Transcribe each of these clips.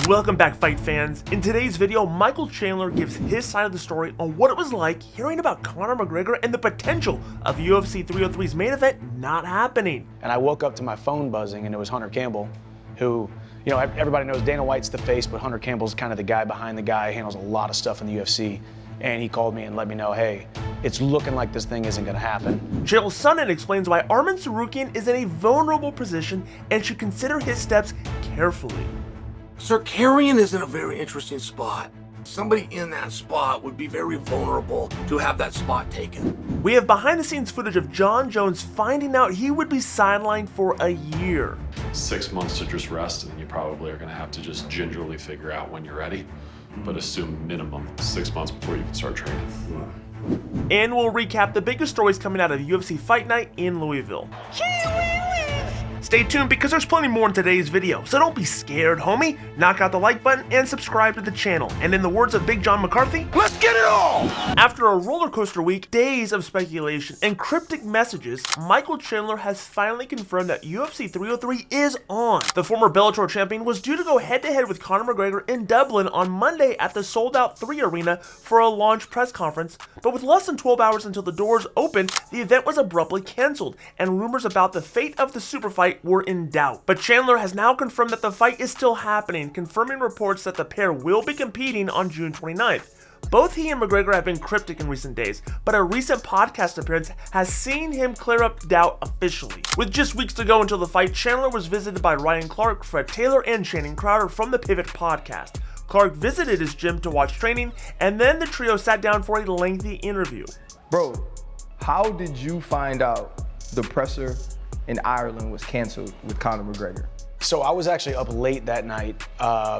Welcome back, fight fans. In today's video, Michael Chandler gives his side of the story on what it was like hearing about Conor McGregor and the potential of UFC 303's main event not happening. And I woke up to my phone buzzing, and it was Hunter Campbell, who, you know, everybody knows Dana White's the face, but Hunter Campbell's kind of the guy behind the guy, handles a lot of stuff in the UFC. And he called me and let me know, hey, it's looking like this thing isn't gonna happen. Chael Sonnen explains why Arman Tsarukyan is in a vulnerable position and should consider his steps carefully. Tsarukyan is in a very interesting spot. Somebody in that spot would be very vulnerable to have that spot taken. We have behind-the-scenes footage of John Jones finding out he would be sidelined for a year. 6 months to just rest, and then you probably are gonna have to just gingerly figure out when you're ready. But assume minimum 6 months before you can start training. And we'll recap the biggest stories coming out of UFC Fight Night in Louisville. Stay tuned because there's plenty more in today's video, so don't be scared, homie. Knock out the like button and subscribe to the channel. And in the words of Big John McCarthy, Let's get it all! After a roller coaster week, days of speculation, and cryptic messages, Michael Chandler has finally confirmed that UFC 303 is on. The former Bellator champion was due to go head-to-head with Conor McGregor in Dublin on Monday at the sold-out 3 Arena for a launch press conference, but with less than 12 hours until the doors opened, the event was abruptly cancelled, and rumors about the fate of the super fight were in doubt. But Chandler has now confirmed that the fight is still happening, confirming reports that the pair will be competing on June 29th. Both he and McGregor have been cryptic in recent days, but a recent podcast appearance has seen him clear up doubt officially. With just weeks to go until the fight, Chandler was visited by Ryan Clark, Fred Taylor, and Shannon Crowder from the Pivot podcast. Clark visited his gym to watch training, and then the trio sat down for a lengthy interview. Bro, how did you find out the presser in Ireland was canceled with Conor McGregor? So I was actually up late that night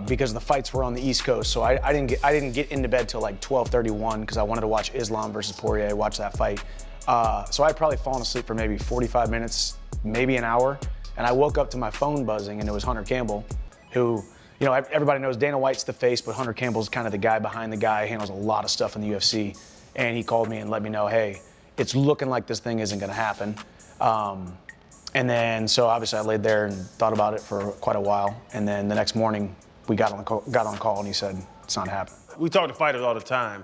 because the fights were on the East Coast. So I didn't get into bed till like 12:31 because I wanted to watch Islam versus Poirier, watch that fight. So I'd probably fallen asleep for maybe 45 minutes, maybe an hour. And I woke up to my phone buzzing, and it was Hunter Campbell, who, you know, everybody knows Dana White's the face, but Hunter Campbell's kind of the guy behind the guy, handles a lot of stuff in the UFC. And he called me and let me know, hey, it's looking like this thing isn't gonna happen. And then, so obviously I laid there and thought about it for quite a while. And then the next morning, we got on call and he said, it's not happening. We talk to fighters all the time.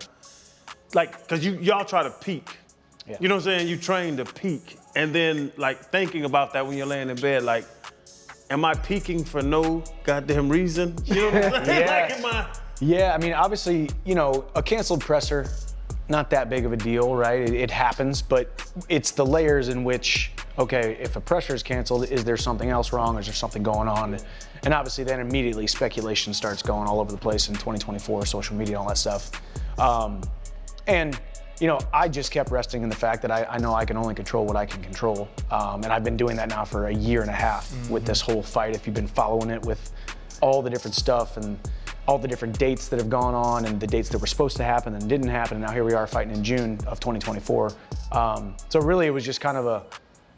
Like, cause y'all try to peak. Yeah. You know what I'm saying? You train to peak. And then like thinking about that when you're laying in bed, like, am I peaking for no goddamn reason? You know what I'm saying? Yeah. Yeah, I mean, obviously, you know, a canceled presser, not that big of a deal, right? It happens, but it's the layers in which, okay, if a pressure is canceled, is there something else wrong? Is there something going on? And obviously then immediately speculation starts going all over the place in 2024, social media, all that stuff. And, you know, I just kept resting in the fact that I know I can only control what I can control. And I've been doing that now for a year and a half with this whole fight. If you've been following it with all the different stuff and all the different dates that have gone on and the dates that were supposed to happen and didn't happen, and now here we are fighting in June of 2024. So really it was just kind of a,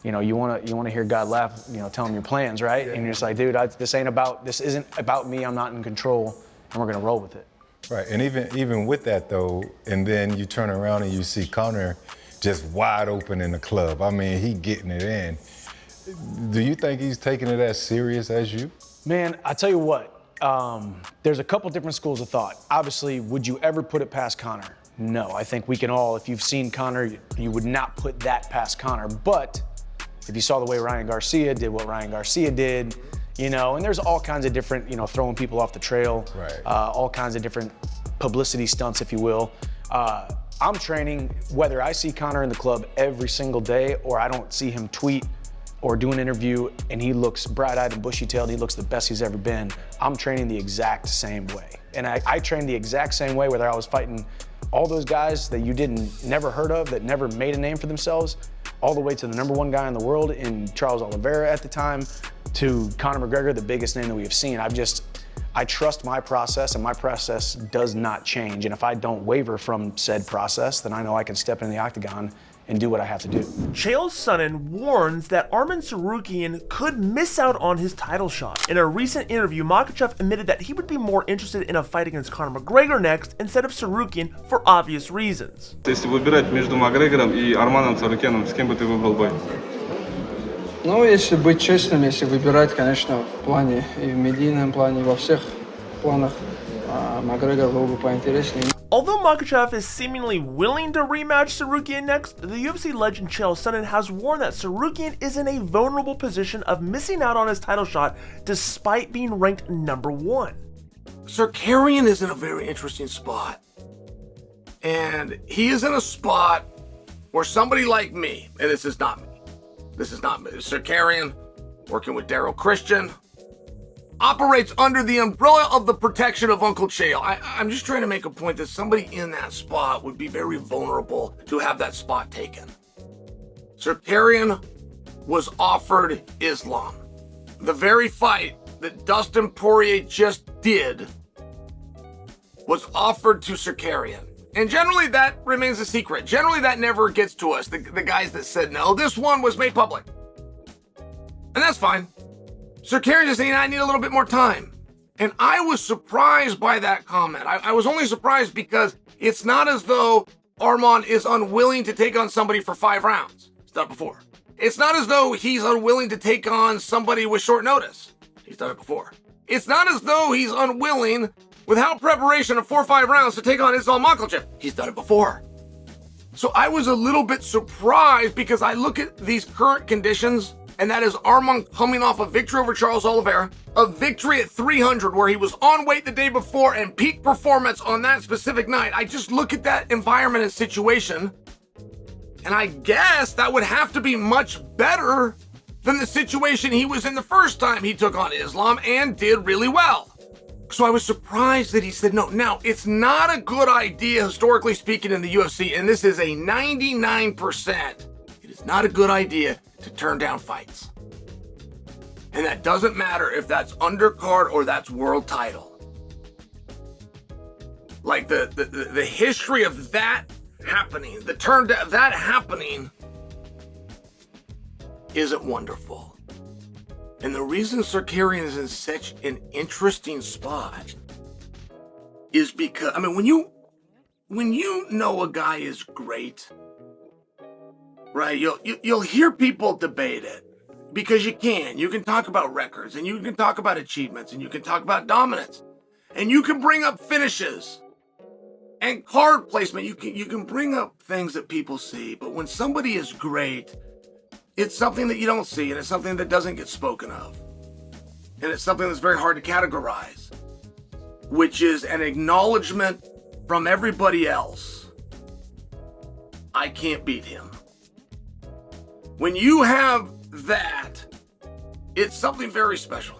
you know, you wanna hear God laugh, you know, tell him your plans, right? Yeah. And you're just like, dude, this isn't about me, I'm not in control, and we're gonna roll with it. Right, and even with that though, and then you turn around and you see Conor just wide open in the club. I mean, he getting it in. Do you think he's taking it as serious as you? Man, I tell you what, there's a couple different schools of thought. Obviously, would you ever put it past Conor? No, I think we can all, if you've seen Conor, you would not put that past Conor. But if you saw the way Ryan Garcia did what Ryan Garcia did, you know, and there's all kinds of different, you know, throwing people off the trail, right. All kinds of different publicity stunts, if you will. I'm training, whether I see Conor in the club every single day or I don't see him tweet or do an interview and he looks bright-eyed and bushy-tailed, he looks the best he's ever been, I'm training the exact same way. And I trained the exact same way, whether I was fighting all those guys that you never heard of, that never made a name for themselves, all the way to the #1 guy in the world in Charles Oliveira at the time, to Conor McGregor, the biggest name that we have seen. I trust my process, and my process does not change. And if I don't waver from said process, then I know I can step in the octagon and do what I have to do. Chael Sonnen warns that Arman Tsarukyan could miss out on his title shot. In a recent interview, Makhachev admitted that he would be more interested in a fight against Conor McGregor next instead of Tsarukyan for obvious reasons. Если выбирать между Макгрегором и Арманом Царукяном, с кем бы ты выбрал бой? Ну, если быть честным, если выбирать, конечно, в плане и в медийном плане, во всех планах McGregor был бы поинтереснее. Although Makhachev is seemingly willing to rematch Sarukian next, the UFC legend Chael Sonnen has warned that Sarukian is in a vulnerable position of missing out on his title shot despite being ranked #1. Circarian is in a very interesting spot. And he is in a spot where somebody like me, and this is not me, Circarian, working with Daryl Christian, operates under the umbrella of the protection of Uncle Chael. I'm just trying to make a point that somebody in that spot would be very vulnerable to have that spot taken. Circarian was offered Islam. The very fight that Dustin Poirier just did was offered to Circarian. And generally that remains a secret. Generally that never gets to us, the guys that said no. This one was made public. And that's fine. Circarian is saying, I need a little bit more time. And I was surprised by that comment. I was only surprised because it's not as though Arman is unwilling to take on somebody for 5 rounds. He's done it before. It's not as though he's unwilling to take on somebody with short notice. He's done it before. It's not as though he's unwilling, without preparation of 4 or 5 rounds, to take on Islam Makhachev. He's done it before. So I was a little bit surprised because I look at these current conditions, and that is Arman coming off a victory over Charles Oliveira, a victory at 300 where he was on weight the day before and peak performance on that specific night. I just look at that environment and situation, and I guess that would have to be much better than the situation he was in the first time he took on Islam and did really well. So I was surprised that he said no. Now, it's not a good idea, historically speaking, in the UFC, and this is a 99%. It is not a good idea to turn down fights. And that doesn't matter if that's undercard or that's world title. Like the history of that happening, the turn down, that happening isn't wonderful. And the reason Circarian is in such an interesting spot is because, I mean, when you know a guy is great, right, you'll hear people debate it because you can talk about records and you can talk about achievements and you can talk about dominance and you can bring up finishes and card placement. You can bring up things that people see, but when somebody is great, it's something that you don't see, and it's something that doesn't get spoken of. And it's something that's very hard to categorize, which is an acknowledgement from everybody else. I can't beat him. When you have that, it's something very special.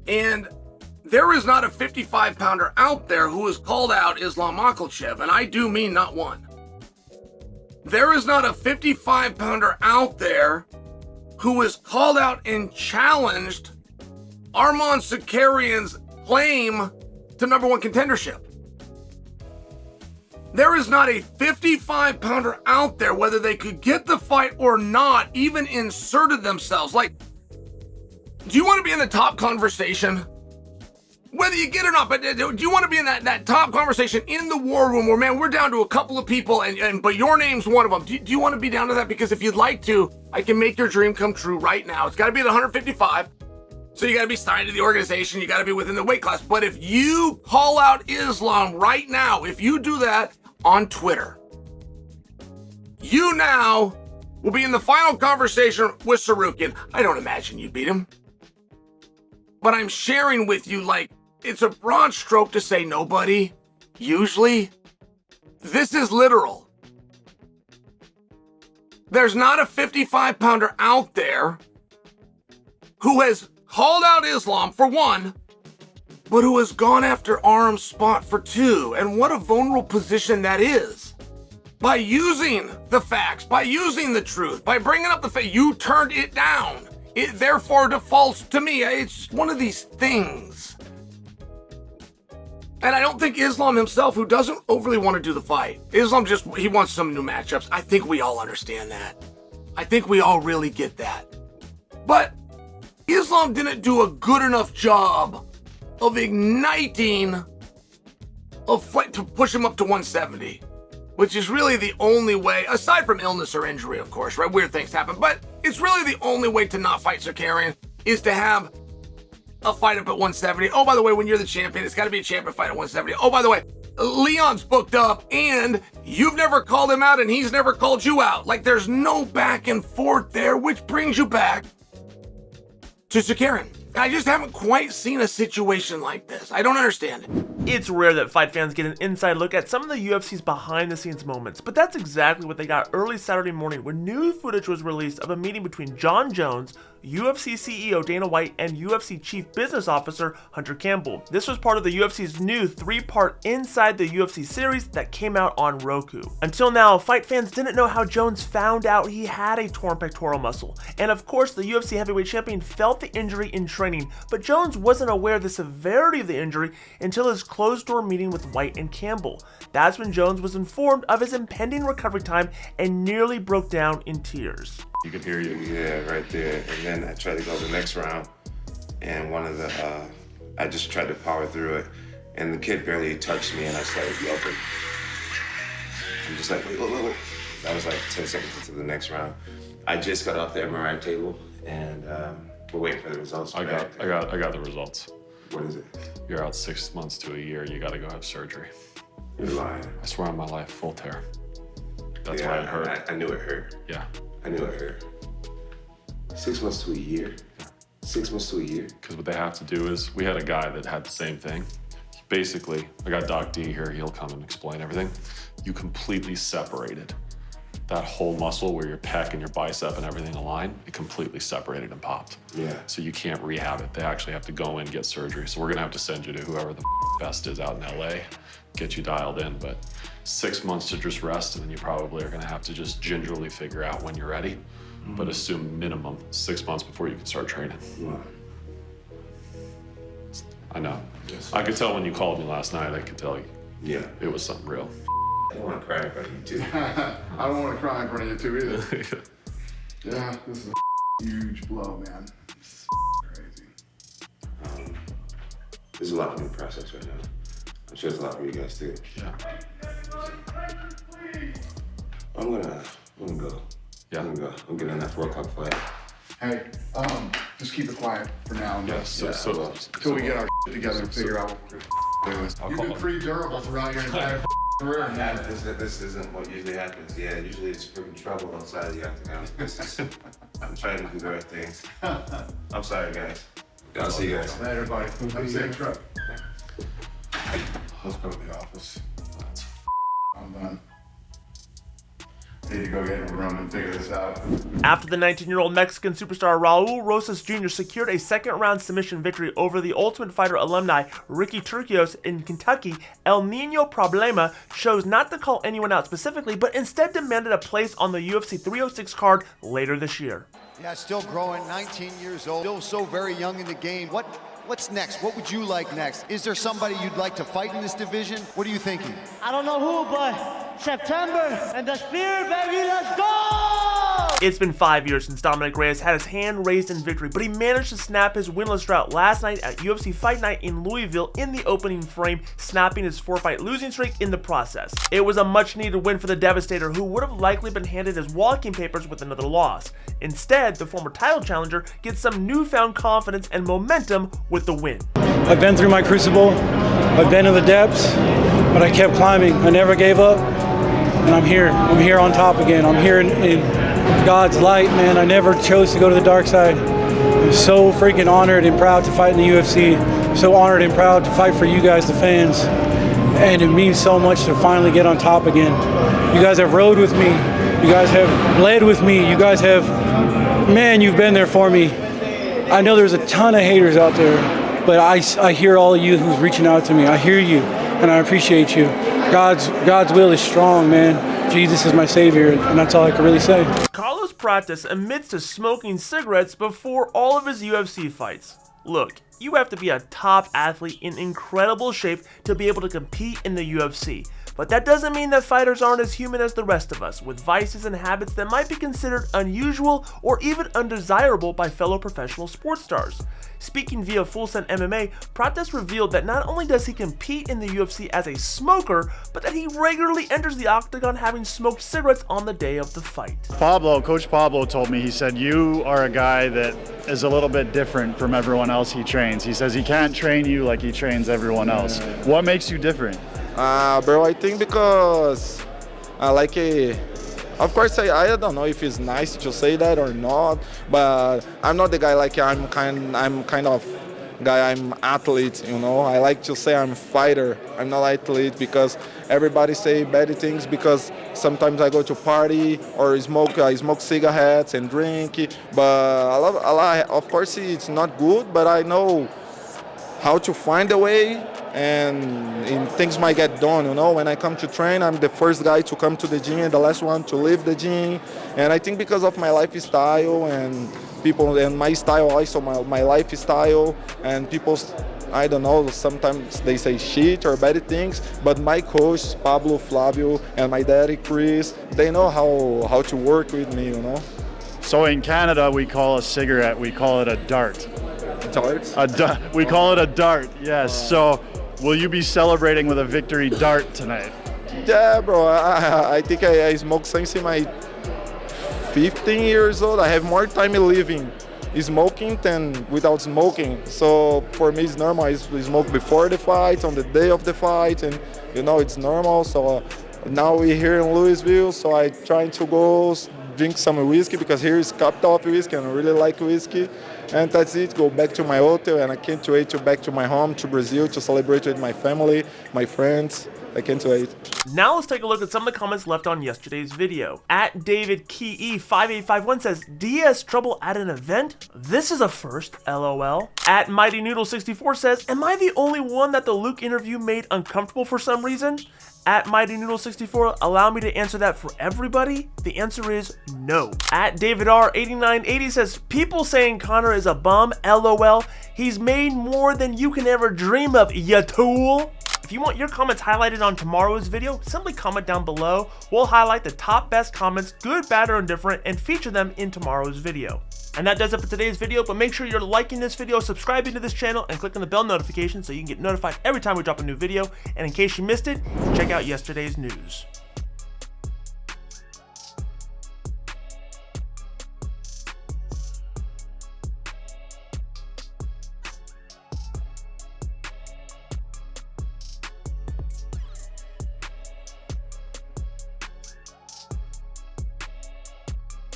And there is not a 55-pounder out there who has called out Islam Makhachev, and I do mean not one. There is not a 55-pounder out there who has called out and challenged Arman Circarian's claim to #1 contendership. There is not a 55-pounder out there, whether they could get the fight or not, even inserted themselves. Like, do you want to be in the top conversation? Whether you get it or not, but do you want to be in that top conversation in the war room where, man, we're down to a couple of people, but your name's one of them? Do you want to be down to that? Because if you'd like to, I can make your dream come true right now. It's got to be at 155. So you got to be signed to the organization. You got to be within the weight class. But if you call out Islam right now, if you do that on Twitter, you now will be in the final conversation with Sarukian. I don't imagine you'd beat him. But I'm sharing with you, like, it's a broad stroke to say nobody. Usually, this is literal. There's not a 55-pounder out there who has called out Islam for 1, but who has gone after Arm's spot for 2. And what a vulnerable position that is. By using the facts, by using the truth, by bringing up the fact, you turned it down. It therefore defaults to me. It's just one of these things. And I don't think Islam himself, who doesn't overly want to do the fight, Islam he wants some new matchups. I think we all understand that. I think we all really get that. But Islam didn't do a good enough job of igniting a fight to push him up to 170, which is really the only way, aside from illness or injury, of course, right? Weird things happen, but it's really the only way to not fight Circarian is to have a fight up at 170. Oh, by the way, when you're the champion, it's got to be a champion fight at 170. Oh, by the way, Leon's booked up and you've never called him out and he's never called you out. Like, there's no back and forth there, which brings you back to Zakarian. I just haven't quite seen a situation like this. I don't understand it. It's rare that fight fans get an inside look at some of the UFC's behind the scenes moments, but that's exactly what they got early Saturday morning when new footage was released of a meeting between Jon Jones, UFC CEO Dana White, and UFC Chief Business Officer Hunter Campbell. This was part of the UFC's new 3-part Inside the UFC series that came out on Roku. Until now, fight fans didn't know how Jones found out he had a torn pectoral muscle, and of course the UFC heavyweight champion felt the injury in training, but Jones wasn't aware of the severity of the injury until his closed-door meeting with White and Campbell. That's when Jones was informed of his impending recovery time and nearly broke down in tears. You could hear you. Yeah, right there. And then I tried to go the next round, and I just tried to power through it, and the kid barely touched me, and I started yelping. I'm just like, wait. That was like 10 seconds into the next round. I just got off the MRI table, and we're waiting for the results. I got the results. What is it? You're out 6 months to a year. You got to go have surgery. You're lying. I swear on my life, full tear. That's Yeah, why it hurt. I knew it hurt. Yeah. I knew it hurt. 6 months to a year. 6 months to a year. Because what they have to do is, we had a guy that had the same thing. Basically, I got Doc D here. He'll come and explain everything. You completely separated that whole muscle where your pec and your bicep and everything align. It completely separated and popped. Yeah. So you can't rehab it. They actually have to go in and get surgery. So we're gonna have to send you to whoever the best is out in LA, get you dialed in. But 6 months to just rest, and then you probably are gonna have to just gingerly figure out when you're ready. But assume minimum 6 months before you can start training. Wow. I know. Yes. I could tell when you called me last night, I could tell you. Yeah. It was something real. I don't want to cry in front of you, too. I don't want to cry in front of you too either. Yeah, this is a huge blow, man. This is crazy. There's a lot for me to process right now. I'm sure there's a lot for you guys, too. Yeah. I'm gonna go. Yeah. I'm gonna go. I'm getting on that 4 o'clock flight. Hey, just keep it quiet for now. Yes. Yeah, Until we get our shit together and figure out what we're doing. I'll You've call been him. pretty durable throughout your entire career. Yeah, this isn't what usually happens. Yeah, usually it's freaking trouble outside of the octagon. I'm trying to do the right things. I'm sorry, guys. I'll see you guys. Later, buddy. Have a safe trip. Let's go to the office. I'm done. I need to go get in a room and figure this out. After the 19-year-old Mexican superstar Raul Rosas Jr. secured a second-round submission victory over the Ultimate Fighter alumni Ricky Turcios in Kentucky, El Nino Problema chose not to call anyone out specifically, but instead demanded a place on the UFC 306 card later this year. Yeah, still growing, 19 years old, still so very young in the game. What's next? What would you like next? Is there somebody you'd like to fight in this division? What are you thinking? I don't know who, but September and the Spear, baby, let's go! It's been 5 years since Dominic Reyes had his hand raised in victory, but he managed to snap his winless drought last night at UFC Fight Night in Louisville in the opening frame, snapping his 4-fight losing streak in the process. It was a much-needed win for the Devastator, who would have likely been handed his walking papers with another loss. Instead, the former title challenger gets some newfound confidence and momentum with the win. I've been through my crucible, I've been in the depths, but I kept climbing. I never gave up, and I'm here. I'm here on top again. I'm here in God's light, man. I never chose to go to the dark side. I'm so freaking honored and proud to fight in the UFC. I'm so honored and proud to fight for you guys, the fans. And it means so much to finally get on top again. You guys have rode with me. You guys have led with me. You guys have, man, you've been there for me. I know there's a ton of haters out there, but I hear all of you who's reaching out to me. I hear you, and I appreciate you. God's will is strong, man. Jesus is my savior, and that's all I can really say. Carlos Prates admits to smoking cigarettes before all of his UFC fights. Look, you have to be a top athlete in incredible shape to be able to compete in the UFC. But that doesn't mean that fighters aren't as human as the rest of us, with vices and habits that might be considered unusual or even undesirable by fellow professional sports stars. Speaking via Full Send MMA, Prates revealed that not only does he compete in the UFC as a smoker, but that he regularly enters the octagon having smoked cigarettes on the day of the fight. Coach Pablo told me, he said, you are a guy that is a little bit different from everyone else he trains. He says he can't train you like he trains everyone else. What makes you different? Bro, I think because I like of course, I don't know if it's nice to say that or not, but I'm not the guy like I'm kind of guy. I'm athlete, you know. I like to say I'm fighter. I'm not athlete because everybody say bad things because sometimes I go to party or I smoke cigarettes and drink. But a lot, of course, it's not good. But I know how to find a way. And things might get done, you know. When I come to train, I'm the first guy to come to the gym and the last one to leave the gym. And I think because of my lifestyle and people and my style, also my lifestyle and people, I don't know, sometimes they say shit or bad things, but my coach, Pablo, Flavio, and my daddy, Chris, they know how to work with me, you know. So in Canada, we call a cigarette, we call it a dart. Dart? We call it a dart, yes. So will you be celebrating with a victory dart tonight? Yeah, bro. I think I smoke since my 15 years old. I have more time living smoking than without smoking. So for me, it's normal. I smoke before the fight, on the day of the fight, and you know it's normal. So now we're here in Louisville, so I trying to go drink some whiskey because here is capital of whiskey and I really like whiskey. And that's it, go back to my hotel and I can't wait to back to my home, to Brazil, to celebrate with my family, my friends. I can't wait. Now let's take a look at some of the comments left on yesterday's video. At David Key 5851 says, Diaz trouble at an event? This is a first, LOL. At Mighty Noodle 64 says, am I the only one that the Luke interview made uncomfortable for some reason? At Mighty Noodle 64, allow me to answer that for everybody. The answer is no. At David R 8980 says, people saying Conor is a bum, LOL. He's made more than you can ever dream of, ya tool. If you want your comments highlighted on tomorrow's video, simply comment down below. We'll highlight the top best comments, good, bad, or indifferent, and feature them in tomorrow's video. And that does it for today's video, but make sure you're liking this video, subscribing to this channel, and clicking the bell notification so you can get notified every time we drop a new video. And in case you missed it, check out yesterday's news.